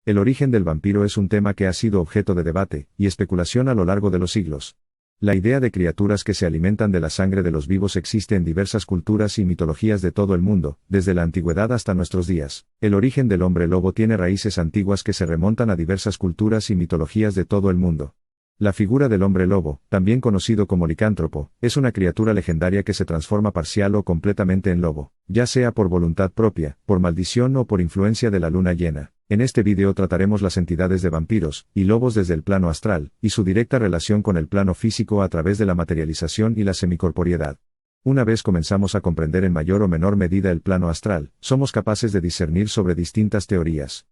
El origen del vampiro es un tema que ha sido objeto de debate y especulación a lo largo de los siglos. La idea de criaturas que se alimentan de la sangre de los vivos existe en diversas culturas y mitologías de todo el mundo, desde la antigüedad hasta nuestros días. El origen del hombre lobo tiene raíces antiguas que se remontan a diversas culturas y mitologías de todo el mundo. La figura del hombre lobo, también conocido como licántropo, es una criatura legendaria que se transforma parcial o completamente en lobo, ya sea por voluntad propia, por maldición o por influencia de la luna llena. En este vídeo trataremos las entidades de vampiros y lobos desde el plano astral, y su directa relación con el plano físico a través de la materialización y la semicorporeidad. Una vez comenzamos a comprender en mayor o menor medida el plano astral, somos capaces de discernir sobre distintas teorías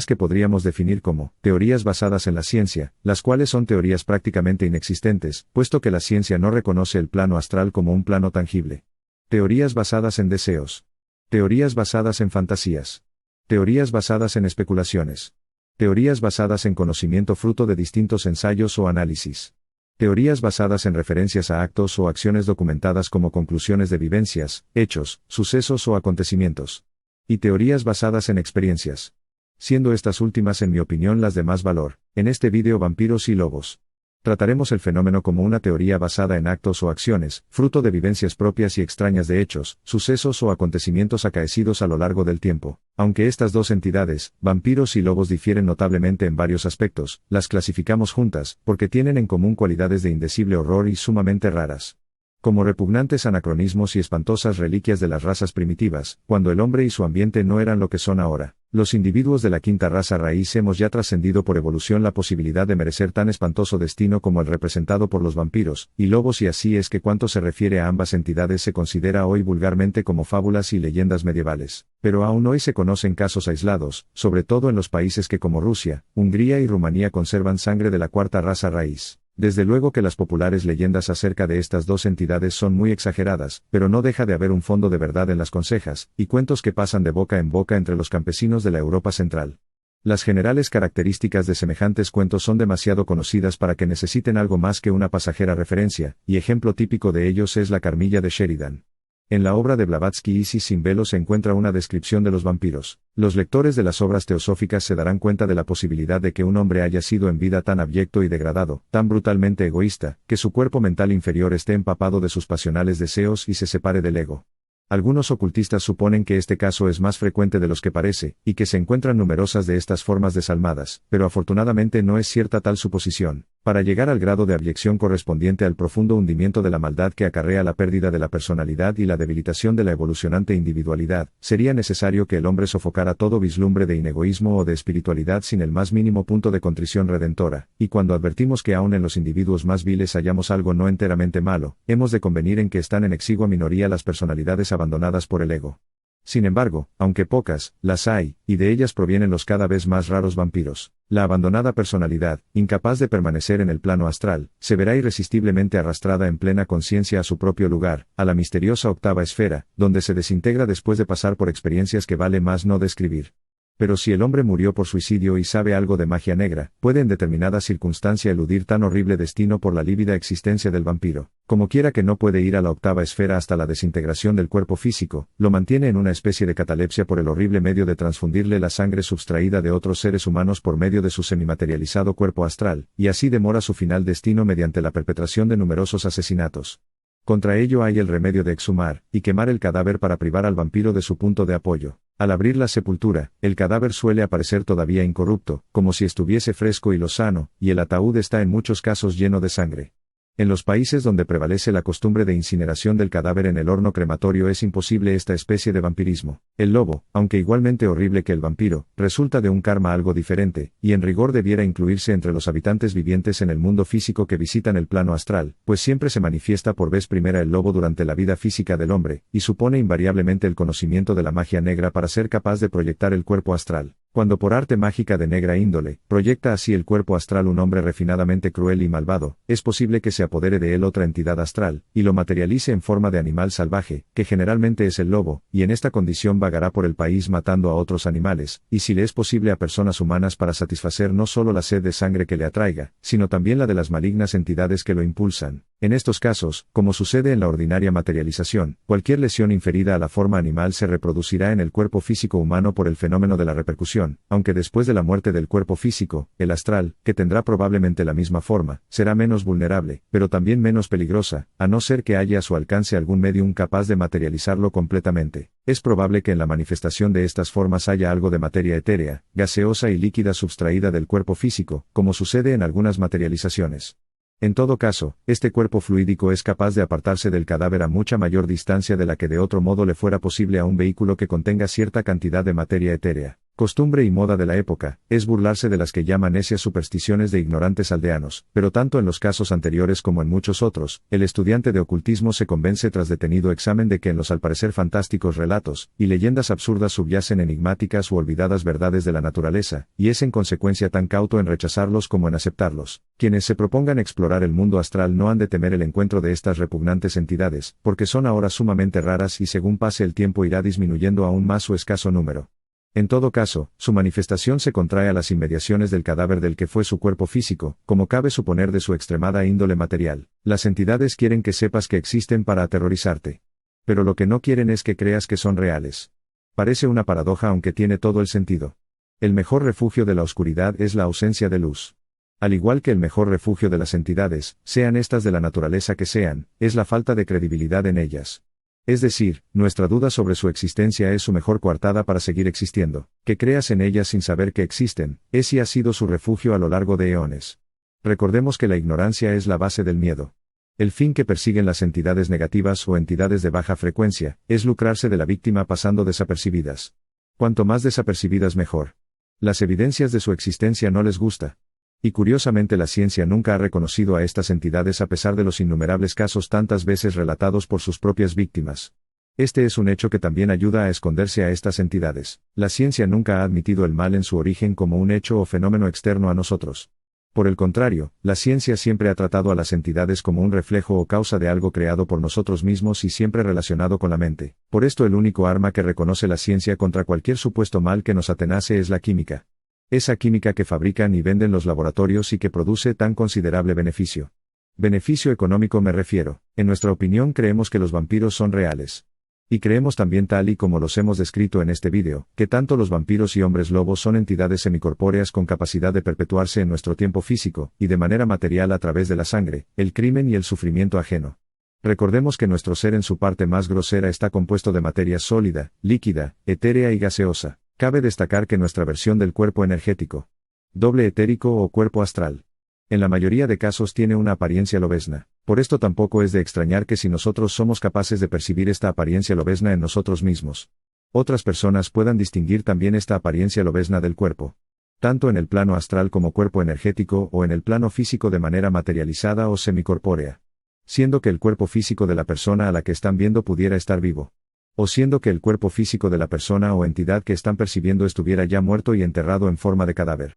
que podríamos definir como teorías basadas en la ciencia, las cuales son teorías prácticamente inexistentes, puesto que la ciencia no reconoce el plano astral como un plano tangible. Teorías basadas en deseos. Teorías basadas en fantasías. Teorías basadas en especulaciones. Teorías basadas en conocimiento fruto de distintos ensayos o análisis. Teorías basadas en referencias a actos o acciones documentadas como conclusiones de vivencias, hechos, sucesos o acontecimientos. Y teorías basadas en experiencias. Siendo estas últimas en mi opinión las de más valor, en este vídeo vampiros y lobos. Trataremos el fenómeno como una teoría basada en actos o acciones, fruto de vivencias propias y extrañas de hechos, sucesos o acontecimientos acaecidos a lo largo del tiempo. Aunque estas dos entidades, vampiros y lobos, difieren notablemente en varios aspectos, las clasificamos juntas, porque tienen en común cualidades de indecible horror y sumamente raras. Como repugnantes anacronismos y espantosas reliquias de las razas primitivas, cuando el hombre y su ambiente no eran lo que son ahora. Los individuos de la quinta raza raíz hemos ya trascendido por evolución la posibilidad de merecer tan espantoso destino como el representado por los vampiros y lobos, y así es que cuanto se refiere a ambas entidades se considera hoy vulgarmente como fábulas y leyendas medievales. Pero aún hoy se conocen casos aislados, sobre todo en los países que como Rusia, Hungría y Rumanía conservan sangre de la cuarta raza raíz. Desde luego que las populares leyendas acerca de estas dos entidades son muy exageradas, pero no deja de haber un fondo de verdad en las consejas y cuentos que pasan de boca en boca entre los campesinos de la Europa central. Las generales características de semejantes cuentos son demasiado conocidas para que necesiten algo más que una pasajera referencia, y ejemplo típico de ellos es la Carmilla de Sheridan. En la obra de Blavatsky Isis sin velo se encuentra una descripción de los vampiros. Los lectores de las obras teosóficas se darán cuenta de la posibilidad de que un hombre haya sido en vida tan abyecto y degradado, tan brutalmente egoísta, que su cuerpo mental inferior esté empapado de sus pasionales deseos y se separe del ego. Algunos ocultistas suponen que este caso es más frecuente de los que parece, y que se encuentran numerosas de estas formas desalmadas, pero afortunadamente no es cierta tal suposición. Para llegar al grado de abyección correspondiente al profundo hundimiento de la maldad que acarrea la pérdida de la personalidad y la debilitación de la evolucionante individualidad, sería necesario que el hombre sofocara todo vislumbre de inegoísmo o de espiritualidad sin el más mínimo punto de contrición redentora, y cuando advertimos que aún en los individuos más viles hallamos algo no enteramente malo, hemos de convenir en que están en exigua minoría las personalidades abandonadas por el ego. Sin embargo, aunque pocas, las hay, y de ellas provienen los cada vez más raros vampiros. La abandonada personalidad, incapaz de permanecer en el plano astral, se verá irresistiblemente arrastrada en plena conciencia a su propio lugar, a la misteriosa octava esfera, donde se desintegra después de pasar por experiencias que vale más no describir. Pero si el hombre murió por suicidio y sabe algo de magia negra, puede en determinada circunstancia eludir tan horrible destino por la lívida existencia del vampiro. Como quiera que no puede ir a la octava esfera hasta la desintegración del cuerpo físico, lo mantiene en una especie de catalepsia por el horrible medio de transfundirle la sangre subtraída de otros seres humanos por medio de su semimaterializado cuerpo astral, y así demora su final destino mediante la perpetración de numerosos asesinatos. Contra ello hay el remedio de exhumar y quemar el cadáver para privar al vampiro de su punto de apoyo. Al abrir la sepultura, el cadáver suele aparecer todavía incorrupto, como si estuviese fresco y lozano, y el ataúd está en muchos casos lleno de sangre. En los países donde prevalece la costumbre de incineración del cadáver en el horno crematorio es imposible esta especie de vampirismo. El lobo, aunque igualmente horrible que el vampiro, resulta de un karma algo diferente, y en rigor debiera incluirse entre los habitantes vivientes en el mundo físico que visitan el plano astral, pues siempre se manifiesta por vez primera el lobo durante la vida física del hombre, y supone invariablemente el conocimiento de la magia negra para ser capaz de proyectar el cuerpo astral. Cuando por arte mágica de negra índole, proyecta así el cuerpo astral un hombre refinadamente cruel y malvado, es posible que se apodere de él otra entidad astral, y lo materialice en forma de animal salvaje, que generalmente es el lobo, y en esta condición vagará por el país matando a otros animales, y si le es posible a personas humanas para satisfacer no solo la sed de sangre que le atraiga, sino también la de las malignas entidades que lo impulsan. En estos casos, como sucede en la ordinaria materialización, cualquier lesión inferida a la forma animal se reproducirá en el cuerpo físico humano por el fenómeno de la repercusión, conclusión, aunque después de la muerte del cuerpo físico, el astral, que tendrá probablemente la misma forma, será menos vulnerable, pero también menos peligrosa, a no ser que haya a su alcance algún medium capaz de materializarlo completamente. Es probable que en la manifestación de estas formas haya algo de materia etérea, gaseosa y líquida subtraída del cuerpo físico, como sucede en algunas materializaciones. En todo caso, este cuerpo fluídico es capaz de apartarse del cadáver a mucha mayor distancia de la que de otro modo le fuera posible a un vehículo que contenga cierta cantidad de materia etérea. Costumbre y moda de la época, es burlarse de las que llaman necias supersticiones de ignorantes aldeanos, pero tanto en los casos anteriores como en muchos otros, el estudiante de ocultismo se convence tras detenido examen de que en los al parecer fantásticos relatos y leyendas absurdas subyacen enigmáticas u olvidadas verdades de la naturaleza, y es en consecuencia tan cauto en rechazarlos como en aceptarlos. Quienes se propongan explorar el mundo astral no han de temer el encuentro de estas repugnantes entidades, porque son ahora sumamente raras y según pase el tiempo irá disminuyendo aún más su escaso número. En todo caso, su manifestación se contrae a las inmediaciones del cadáver del que fue su cuerpo físico, como cabe suponer de su extremada índole material. Las entidades quieren que sepas que existen para aterrorizarte. Pero lo que no quieren es que creas que son reales. Parece una paradoja aunque tiene todo el sentido. El mejor refugio de la oscuridad es la ausencia de luz. Al igual que el mejor refugio de las entidades, sean estas de la naturaleza que sean, es la falta de credibilidad en ellas. Es decir, nuestra duda sobre su existencia es su mejor coartada para seguir existiendo. Que creas en ellas sin saber que existen, es y ha sido su refugio a lo largo de eones. Recordemos que la ignorancia es la base del miedo. El fin que persiguen las entidades negativas o entidades de baja frecuencia, es lucrarse de la víctima pasando desapercibidas. Cuanto más desapercibidas mejor. Las evidencias de su existencia no les gusta. Y curiosamente la ciencia nunca ha reconocido a estas entidades a pesar de los innumerables casos tantas veces relatados por sus propias víctimas. Este es un hecho que también ayuda a esconderse a estas entidades. La ciencia nunca ha admitido el mal en su origen como un hecho o fenómeno externo a nosotros. Por el contrario, la ciencia siempre ha tratado a las entidades como un reflejo o causa de algo creado por nosotros mismos y siempre relacionado con la mente. Por esto el único arma que reconoce la ciencia contra cualquier supuesto mal que nos atenace es la química. Esa química que fabrican y venden los laboratorios y que produce tan considerable beneficio. Beneficio económico me refiero. En nuestra opinión creemos que los vampiros son reales. Y creemos también tal y como los hemos descrito en este vídeo, que tanto los vampiros y hombres lobos son entidades semicorpóreas con capacidad de perpetuarse en nuestro tiempo físico, y de manera material a través de la sangre, el crimen y el sufrimiento ajeno. Recordemos que nuestro ser en su parte más grosera está compuesto de materia sólida, líquida, etérea y gaseosa. Cabe destacar que nuestra versión del cuerpo energético, doble etérico o cuerpo astral, en la mayoría de casos tiene una apariencia lobezna. Por esto tampoco es de extrañar que si nosotros somos capaces de percibir esta apariencia lobezna en nosotros mismos, otras personas puedan distinguir también esta apariencia lobezna del cuerpo, tanto en el plano astral como cuerpo energético o en el plano físico de manera materializada o semicorpórea. Siendo que el cuerpo físico de la persona a la que están viendo pudiera estar vivo. O siendo que el cuerpo físico de la persona o entidad que están percibiendo estuviera ya muerto y enterrado en forma de cadáver.